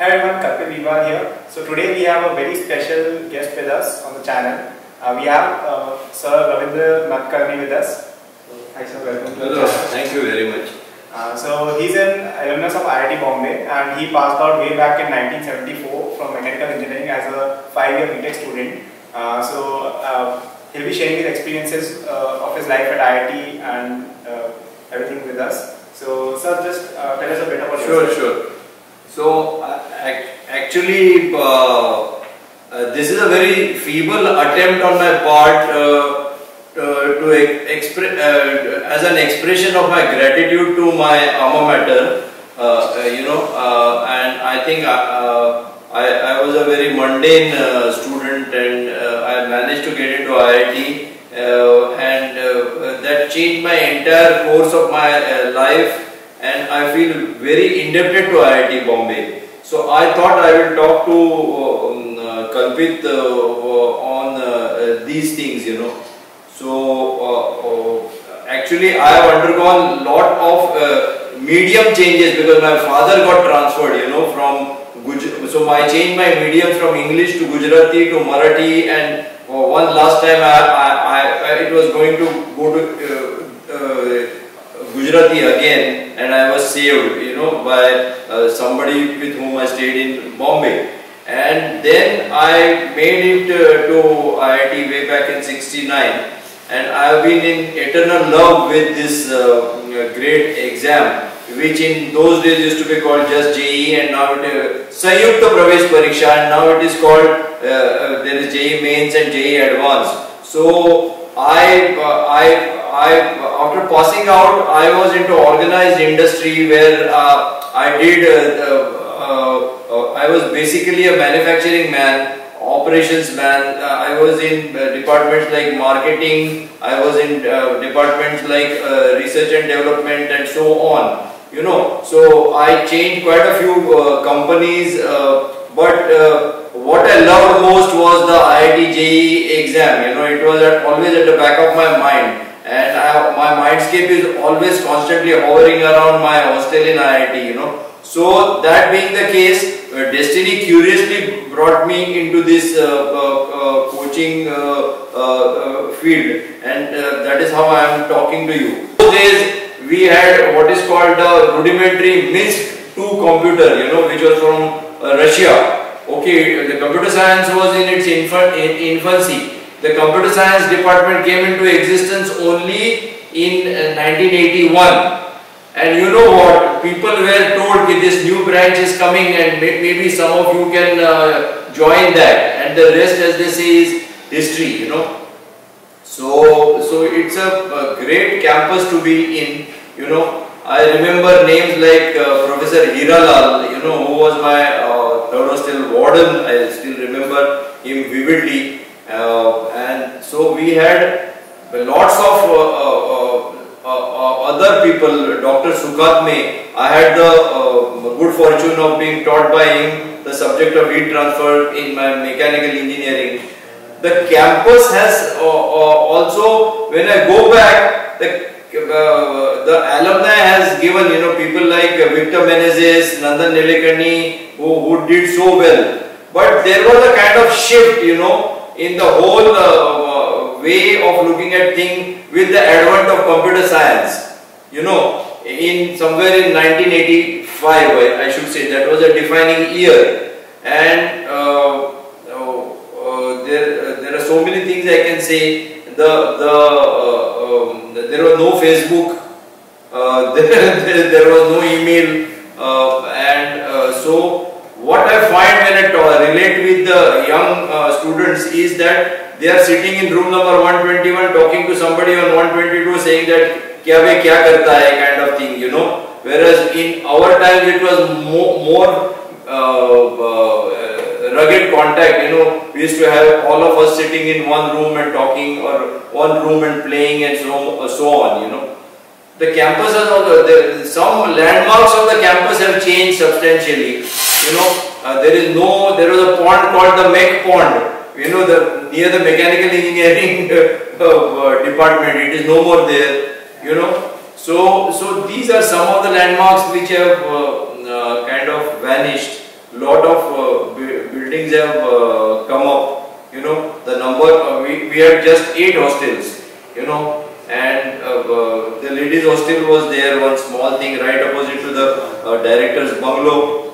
Hi everyone, Kalpit Veerwal here. So today we have a very special guest with us on the channel. We have Sir Ravindra Nadkarni with us. Hi sir, welcome to the channel. Thank you very much. So he's an alumnus of IIT Bombay and he passed out way back in 1974 from mechanical engineering as a 5-year BTech student. He'll be sharing his experiences of his life at IIT and everything with us. So sir, just tell us a bit about yourself. Sure. So actually this is a very feeble attempt on my part to express as an expression of my gratitude to my alma mater, and I think I was a very mundane student, and I managed to get into IIT, and that changed my entire course of my life, and I feel very indebted to IIT Bombay. So I thought I will talk to Kalpit on these things, So actually I have undergone lot of medium changes because my father got transferred, from so I changed my medium from English to Gujarati to Marathi, and one last time it was going to go to Gujarati again, and I was saved, by somebody with whom I stayed in Bombay. And then I made it to IIT way back in '69, and I have been in eternal love with this great exam, which in those days used to be called just JEE, and now it is Sanyukta Pravesh Pariksha, and now it is called there is JEE Mains and JEE Advanced. So after passing out, I was into organized industry where I was basically a manufacturing man, operations man. I was in departments like marketing, I was in departments like research and development, and so on. So I changed quite a few companies, but what I loved most was the IIT JEE exam. It was always at the back of my mind, and my mindscape is always constantly hovering around my hostel in IIT. So that being the case, destiny curiously brought me into this coaching field, and that is how I am talking to you. Those days we had what is called the rudimentary MISC-2 computer, which was from Russia. Okay, the computer science was in its infancy. The computer science department came into existence only in 1981. And you know what? People were told that this new branch is coming, and maybe some of you can join that. And the rest, as they say, is history. So it's a great campus to be in. I remember names like Professor Hiralal, who was my third hostel warden. I still remember him vividly. And so we had lots of other people. Dr. Sukhatme, I had the good fortune of being taught by him the subject of heat transfer in my mechanical engineering. The campus has also, when I go back, the alumni has given, people like Victor Menezes, Nandan Nilekani, who did so well. But there was a kind of shift, in the whole way of looking at things with the advent of computer science. In somewhere in 1985, I should say, that was a defining year. And there are so many things I can say. There was no Facebook, there was no email, and so what I find when I relate with the young students is that they are sitting in room number 121 talking to somebody on 122 saying that kya bhai kya karta hai kind of thing, whereas in our time it was more rugged contact. We used to have all of us sitting in one room and talking, or one room and playing, and so on. The campus has also, some landmarks of the campus have changed substantially. There was a pond called the Mech Pond, near the mechanical engineering department. It is no more there, So these are some of the landmarks which have kind of vanished. lot of buildings have come up. You know, the number we had just 8 hostels. You know, and the ladies' hostel was there, one small thing right opposite to the director's bungalow.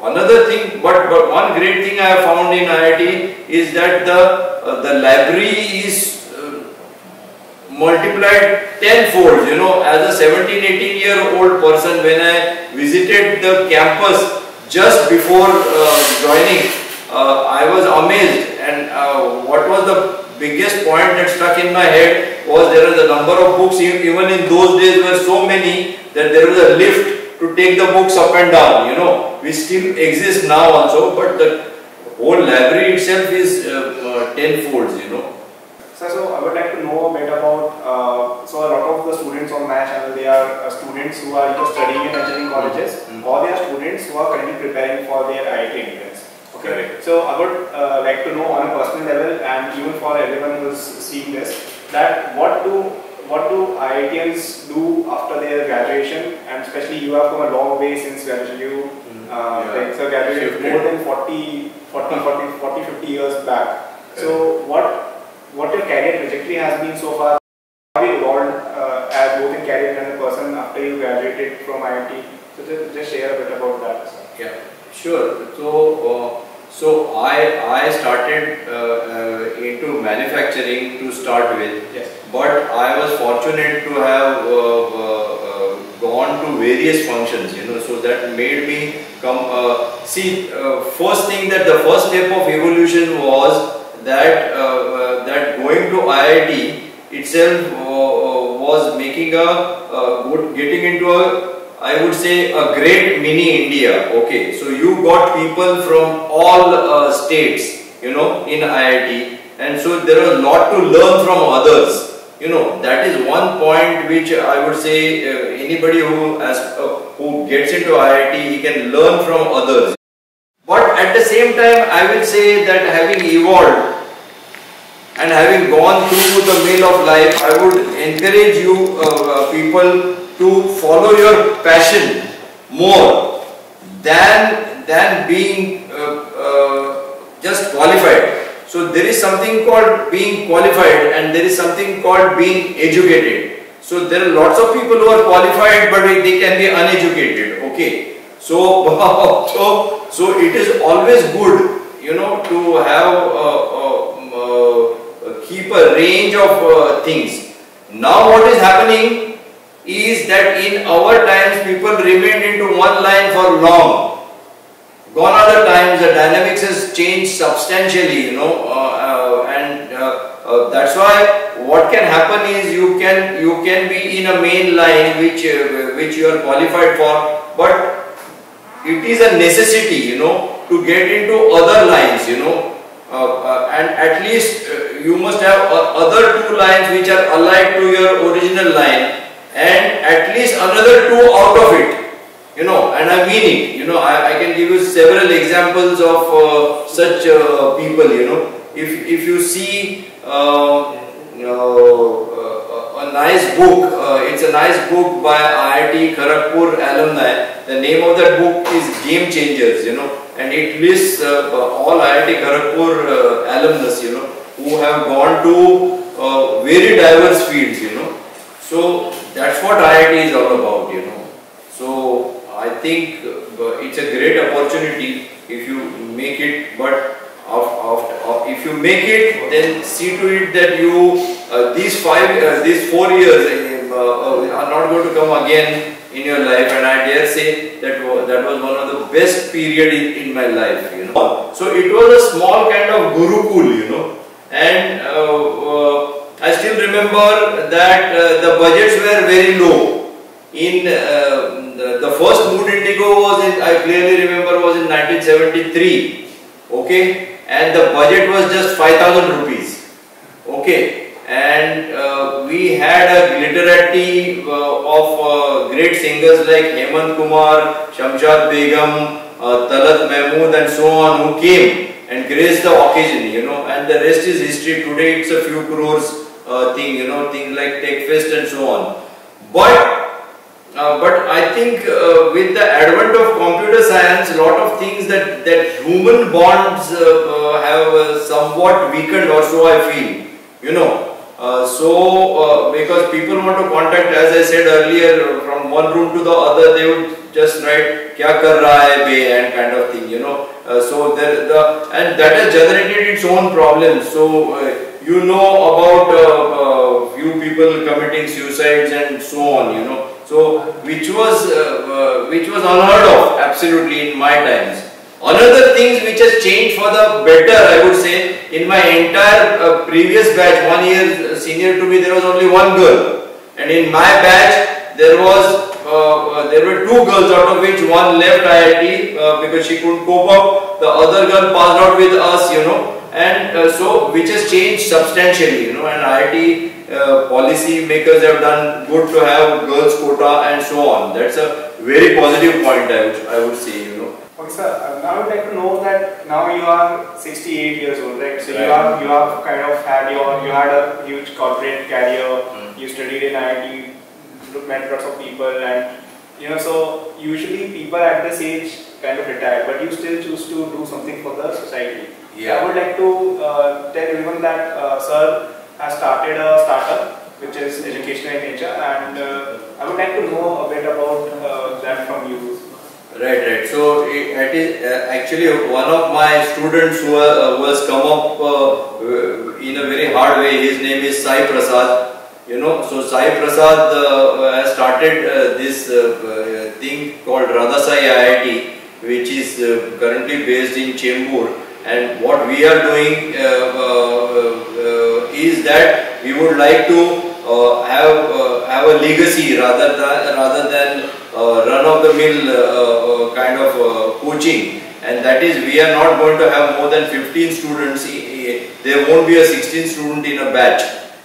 Another thing, but one great thing I have found in IIT is that the library is multiplied tenfold. You know, as a 17-18-year-old person, when I visited the campus just before joining, I was amazed. And what was the biggest point that stuck in my head was there was a number of books, even in those days were so many that there was a lift to take the books up and down, you know, which still exists now also, but the whole library itself is tenfold, you know. So I would like to know a bit about, so a lot of the students on my channel, they are students who are either studying in engineering colleges or they are students who are currently preparing for their IIT entrance. Okay. So I would like to know on a personal level and even for everyone who is seeing this, that what do IITians do after their graduation, and especially you have come a long way since graduation. You graduated more than 50 years back. So what your career trajectory has been so far? How have you evolved as both in career and a person after you graduated from IIT? So just share a bit about that. Yeah, sure. So I started into manufacturing to start with, yes. But I was fortunate to have gone to various functions, you know, so that made me come. First thing, that the first step of evolution was that that going to IIT itself was making getting into a, I would say, a great mini India. Okay, so you got people from all states, you know, in IIT, and so there was a lot to learn from others. You know, that is one point which I would say anybody who gets into IIT, he can learn from others. But at the same time, I will say that having evolved and having gone through the mill of life, I would encourage you people to follow your passion more than being just qualified. So there is something called being qualified and there is something called being educated. So there are lots of people who are qualified but they can be uneducated. Okay. So it is always good, you know, to have keep a range of things. Now what is happening is that in our times people remained into one line for long. Gone are the times, the dynamics has changed substantially, you know, that's why what can happen is you can be in a main line which you are qualified for, but it is a necessity, you know, to get into other lines, you know, and at least you must have other 2 lines which are allied to your original line, and at least another 2 out of it. You know, and I mean it. You know, I can give you several examples of such people. You know, if you see a nice book, it's a nice book by IIT Kharagpur alumni. The name of that book is Game Changers. You know, and it lists all IIT Kharagpur alumnus. You know, who have gone to very diverse fields. You know, so that's what IIT is all about. You know, so I think it's a great opportunity if you make it, but if you make it, then see to it that you these 4 years are not going to come again in your life, and I dare say that was one of the best period in my life, you know. So it was a small kind of gurukul, you know, and I still remember that the budgets were very low. In the first Mood Indigo was in, I clearly remember, was in 1973, okay, and the budget was just 5,000 rupees, okay, and we had a glitterati of great singers like Hemant Kumar, Shamshad Begum, Talat Mahmood and so on, who came and graced the occasion, you know, and the rest is history. Today it's a few crores thing, you know, things like Tech Fest and so on. But but I think with the advent of computer science, a lot of things that human bonds have somewhat weakened, or so I feel. You know. Because people want to contact, as I said earlier, from one room to the other, they would just write "Kya kar raha hai be" and kind of thing, you know. And that has generated its own problems. So you know about few people committing suicides and so on, you know. So which was unheard of, absolutely, in my times. Another thing which has changed for the better, I would say, in my entire previous batch, 1 year senior to me, there was only one girl, and in my batch there were two girls, out of which one left IIT because she couldn't cope up. The other girl passed out with us, you know, and so which has changed substantially, you know, and IIT policy makers have done good to have girls quota and so on. That's a very positive point, I would say, you know. Okay, sir. Now I would like to know that now you are 68 years old, right? So you have kind of had you had a huge corporate career. You studied in IIT, met lots of people, and you know. So usually people at this age kind of retire, but you still choose to do something for the society. Yeah. I would like to tell everyone that sir has started a startup which is educational in nature, and I would like to know a bit about that from you. Right. So it is actually one of my students who has come up in a very hard way. His name is Sai Prasad. You know, so Sai Prasad has started this thing called Radhasai IIT, which is currently based in Chembur. And what we are doing is that we would like to have a legacy rather than run-of-the-mill kind of coaching, and that is, we are not going to have more than 15 students. There won't be a 16th student in a batch,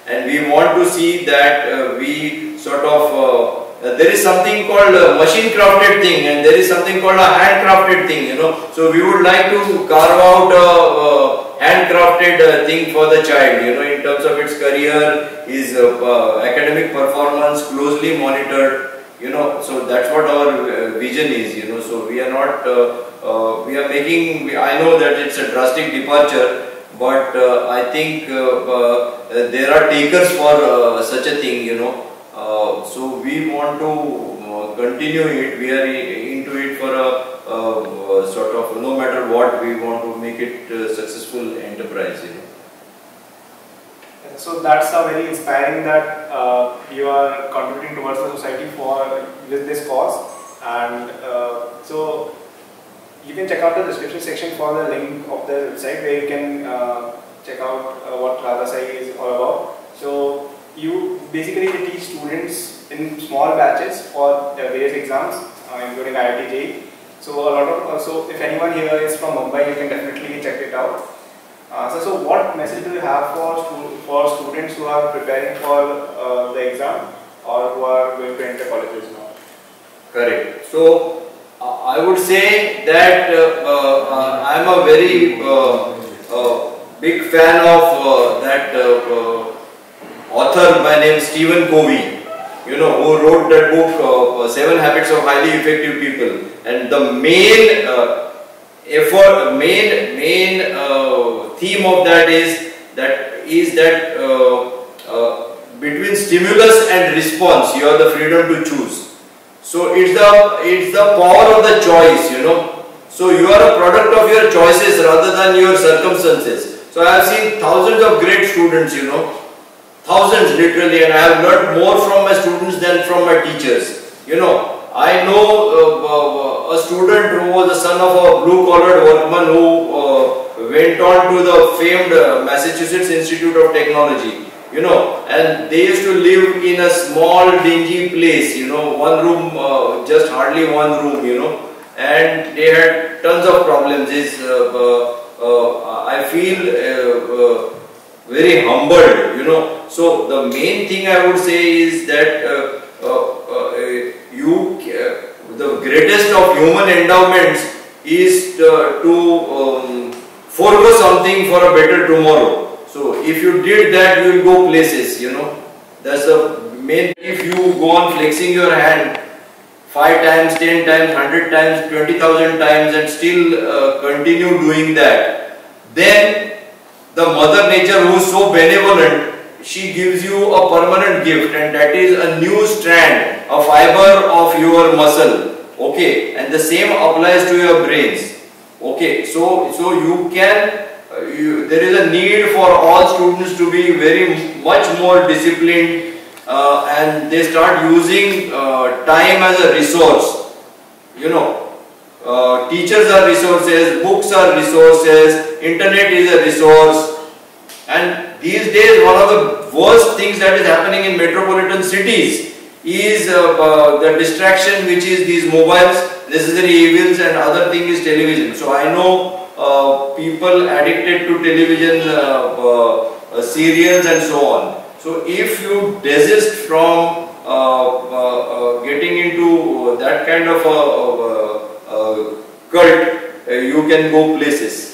and we want to see that we sort of there is something called a machine crafted thing, and there is something called a handcrafted thing, you know. So we would like to carve out a handcrafted thing for the child, you know, in terms of its career, his academic performance closely monitored. You know, so that's what our vision is, you know. So we are not, we are making, I know that it's a drastic departure, but I think there are takers for such a thing, you know. So we want to continue it, we are into it for a sort of, no matter what, we want to make it a successful enterprise, you know. So that's very inspiring that you are contributing towards the society with this cause, and so you can check out the description section for the link of the website where you can check out what Radhasai is all about. So you basically teach students in small batches for their various exams, including IIT JEE. So a lot of so if anyone here is from Mumbai, you can definitely check it out. So what message do you have for students who are preparing for the exam or who are going to enter colleges now? Correct. So I would say that I am a very big fan of that author by name Stephen Covey, you know, who wrote that book 7 Habits of Highly Effective People, and the main theme of that is that between stimulus and response you have the freedom to choose. So it's the power of the choice, you know. So you are a product of your choices rather than your circumstances. So I have seen thousands of great students, you know, thousands literally, and I have learned more from my students than from my teachers, you know. I know a student who was the son of a blue-collared workman who went on to the famed Massachusetts Institute of Technology, you know, and they used to live in a small dingy place, you know, one room, just hardly one room, you know, and they had tons of problems. I feel very humbled, you know. So the main thing I would say is that the greatest of human endowments is to forego something for a better tomorrow. So if you did that, you will go places, you know. That's the main. If you go on flexing your hand 5 times, 10 times, 100 times, 20,000 times and still continue doing that, then the Mother Nature, who is so benevolent, she gives you a permanent gift, and that is a new strand, a fiber of your muscle. Okay, and the same applies to your brains. Okay, so you can, there is a need for all students to be very much more disciplined, and they start using time as a resource. You know, teachers are resources, books are resources, internet is a resource, and these days one of the worst things that is happening in metropolitan cities is the distraction, which is these mobiles, necessary evils, and other thing is television. So I know people addicted to television, serials and so on. So if you desist from getting into that kind of cult, you can go places.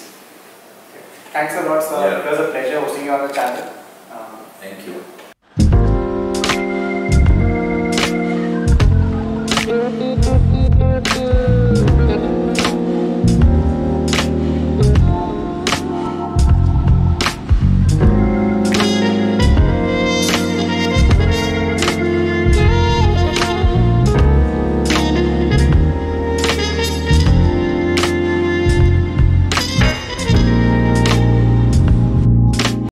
Thanks a lot, sir. Yeah. It was a pleasure hosting you on the channel. Thank you.